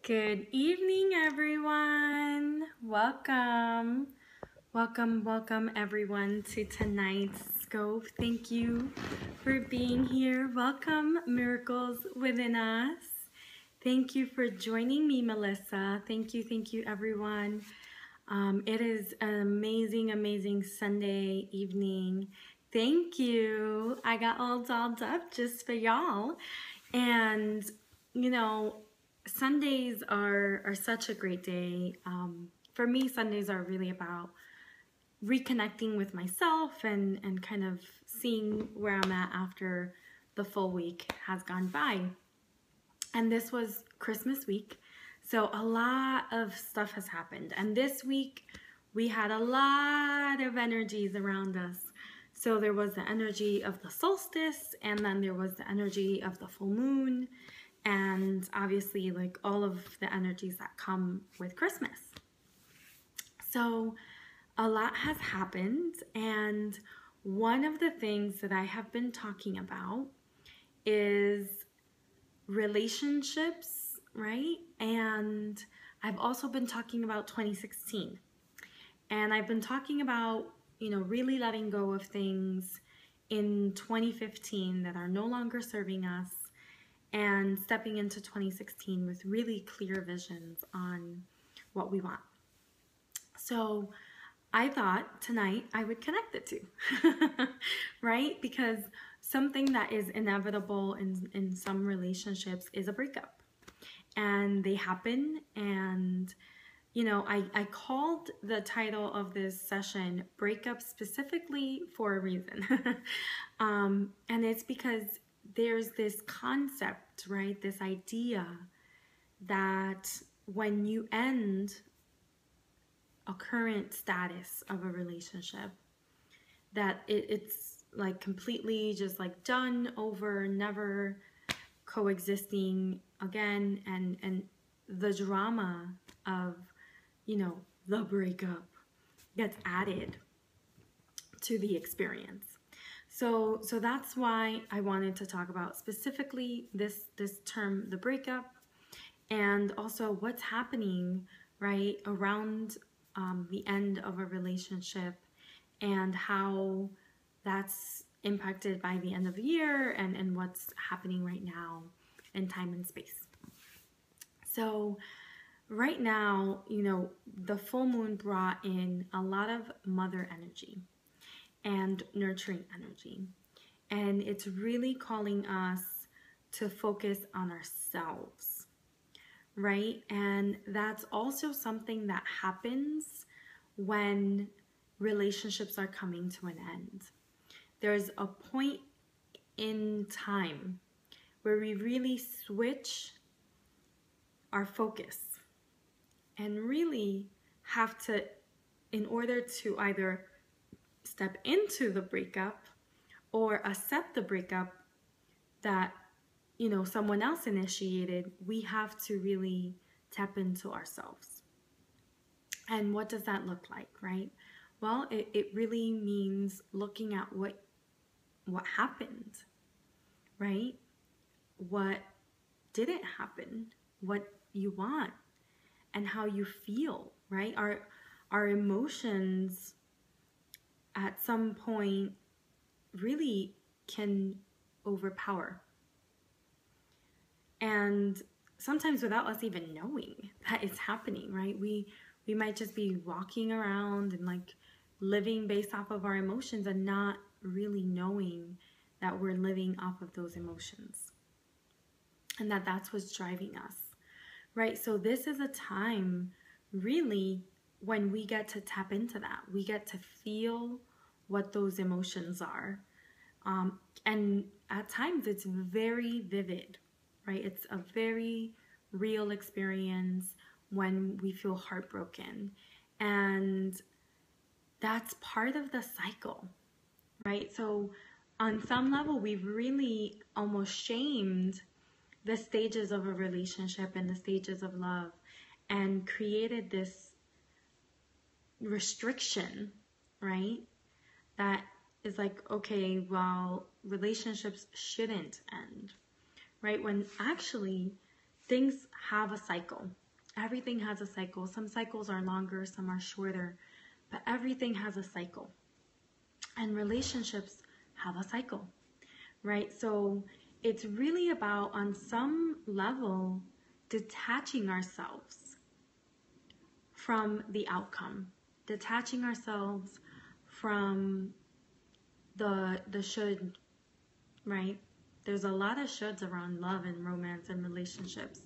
Good evening, everyone. Welcome. Welcome, everyone, to tonight's scope. Thank you for being here. Welcome, Miracles Within Us. Thank you for joining me, Melissa. Thank you, everyone. It is an amazing Sunday evening. Thank you. I got all dolled up just for y'all. And, you know, Sundays are such a great day. For me, Sundays are really about reconnecting with myself and kind of seeing where I'm at after the full week has gone by. And this was Christmas week, so a lot of stuff has happened. And this week, we had a lot of energies around us. So there was the energy of the solstice, and then there was the energy of the full moon, and obviously like all of the energies that come with Christmas. So a lot has happened, and one of the things that I have been talking about is relationships, right? And I've also been talking about 2016. And I've been talking about, really letting go of things in 2015 that are no longer serving us and stepping into 2016 with really clear visions on what we want. So I thought tonight I would connect the two, right? Because something that is inevitable in some relationships is a breakup. And they happen, and I called the title of this session Breakup specifically for a reason. And it's because there's this concept, right? This idea that when you end a current status of a relationship, that it's like completely just like done, over, never coexisting again, and the drama of the breakup gets added to the experience. So that's why I wanted to talk about specifically this term, the breakup, and also what's happening right around the end of a relationship, and how that's impacted by the end of the year, and what's happening right now in time and space. So right now, the full moon brought in a lot of mother energy and nurturing energy. And it's really calling us to focus on ourselves, right? And that's also something that happens when relationships are coming to an end. There's a point in time where we really switch our focus and really have to, in order to either step into the breakup or accept the breakup that someone else initiated, we have to really tap into ourselves. And what does that look like, right? Well, it really means looking at what happened, right? What didn't happen, what you want, and how you feel, right? Our emotions at some point really can overpower. And sometimes without us even knowing that it's happening, right? We might just be walking around and like living based off of our emotions and not really knowing that we're living off of those emotions, and that's what's driving us, right? So this is a time really when we get to tap into that. We get to feel what those emotions are. And at times it's very vivid, right? It's a very real experience when we feel heartbroken. And that's part of the cycle, right? So on some level, we've really almost shamed the stages of a relationship and the stages of love, and created this restriction, right? That is like, okay, well, relationships shouldn't end, right? When actually things have a cycle. Everything has a cycle. Some cycles are longer, some are shorter, but everything has a cycle. And relationships have a cycle, right? So it's really about, on some level, detaching ourselves from the outcome, detaching ourselves from the should, right? There's a lot of shoulds around love and romance and relationships,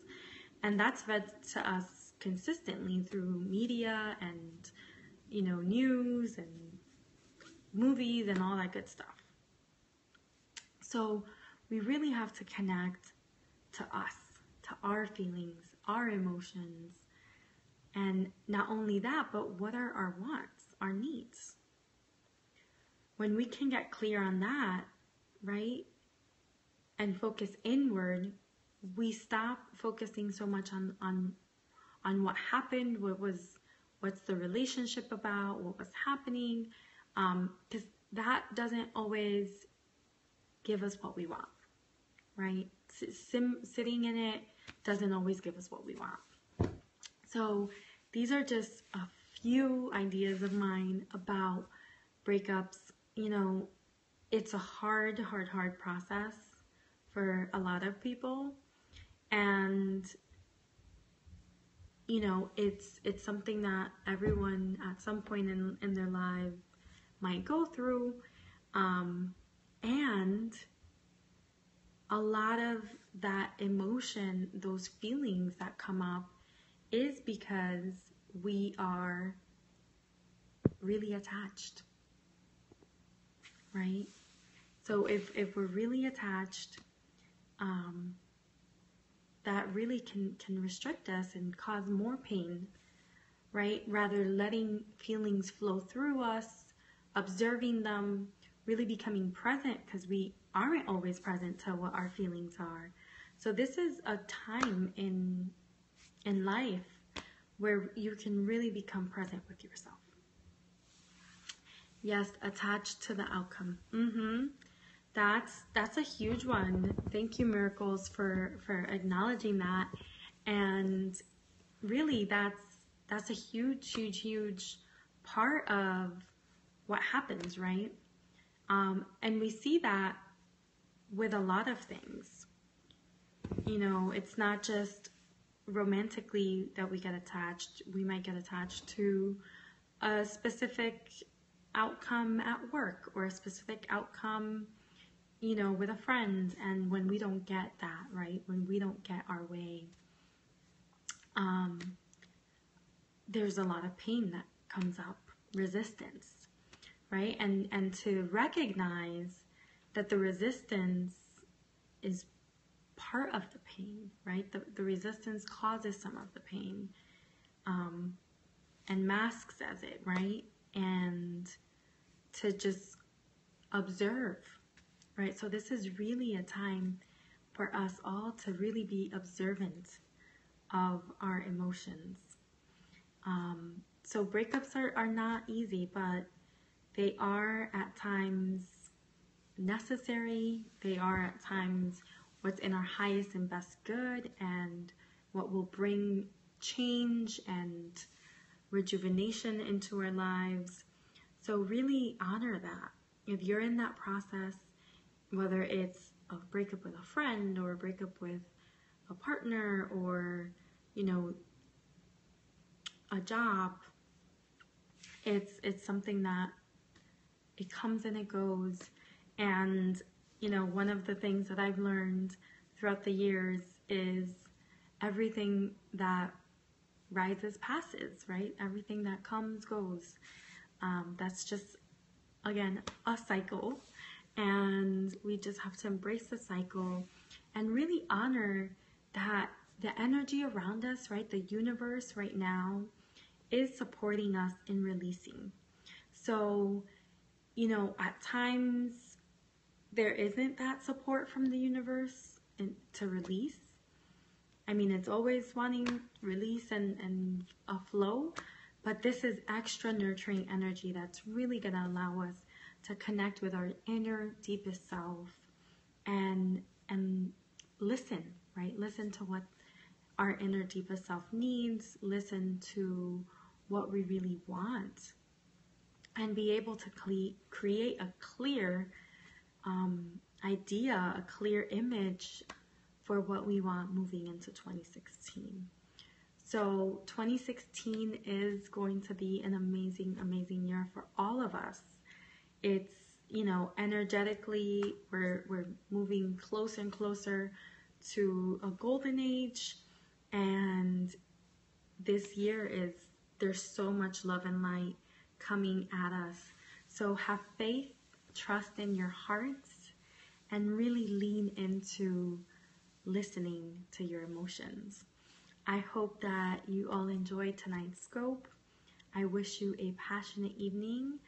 and that's fed to us consistently through media and, you know, news and movies and all that good stuff. So we really have to connect to us, to our feelings, our emotions, and not only that, but what are our wants, our needs? When we can get clear on that, right, and focus inward, we stop focusing so much on what happened, what's the relationship about, what was happening, because that doesn't always give us what we want, right? Sitting in it doesn't always give us what we want. So these are just a few ideas of mine about breakups. You know, it's a hard process for a lot of people, and you know, it's something that everyone at some point in their life might go through, and a lot of that emotion, those feelings that come up, is because we are really attached, right? So if we're really attached, that really can restrict us and cause more pain, right? Rather letting feelings flow through us, observing them, really becoming present, because we aren't always present to what our feelings are. So this is a time in life where you can really become present with yourself. Yes, attached to the outcome. That's a huge one. Thank you, Miracles, for acknowledging that. And really, that's a huge part of what happens, right? And we see that with a lot of things. You know, it's not just romantically that we get attached. We might get attached to a specific outcome at work, or a specific outcome, you know, with a friend. And when we don't get that, right, when we don't get our way, there's a lot of pain that comes up, resistance, right? And to recognize that the resistance is part of the pain, right? The resistance causes some of the pain, and masks as it, right? And to just observe, right? So this is really a time for us all to really be observant of our emotions. So breakups are not easy, but they are at times necessary. They are at times what's in our highest and best good, and what will bring change and rejuvenation into our lives. So really honor that. If you're in that process, whether it's a breakup with a friend, or a breakup with a partner, or, you know, a job, it's something that it comes and it goes. And, you know, one of the things that I've learned throughout the years is everything that rises passes, right? Everything that comes goes. That's just, again, a cycle, and we just have to embrace the cycle and really honor that the energy around us, right, the universe right now is supporting us in releasing. So, you know, at times there isn't that support from the universe to release. I mean, it's always wanting release and a flow, but this is extra nurturing energy that's really going to allow us to connect with our inner deepest self and listen, right? Listen to what our inner deepest self needs, listen to what we really want, and be able to create a clear idea, a clear image for what we want moving into 2016. So 2016 is going to be an amazing, amazing year for all of us. It's, energetically, we're moving closer and closer to a golden age, and this year there's so much love and light coming at us. So have faith, trust in your hearts, and really lean into listening to your emotions. I hope that you all enjoyed tonight's scope. I wish you a passionate evening.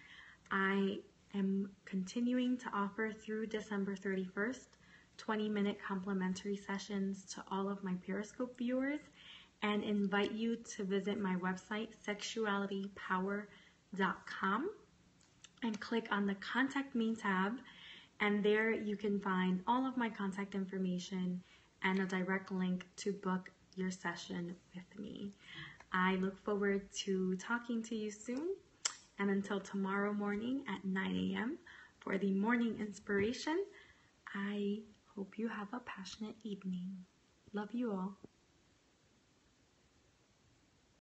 I am continuing to offer through December 31st 20-minute complimentary sessions to all of my Periscope viewers, and invite you to visit my website, sexualitypower.com, and click on the Contact Me tab, and there you can find all of my contact information and a direct link to book your session with me. I look forward to talking to you soon, and until tomorrow morning at 9 a.m. for the morning inspiration, I hope you have a passionate evening. Love you all.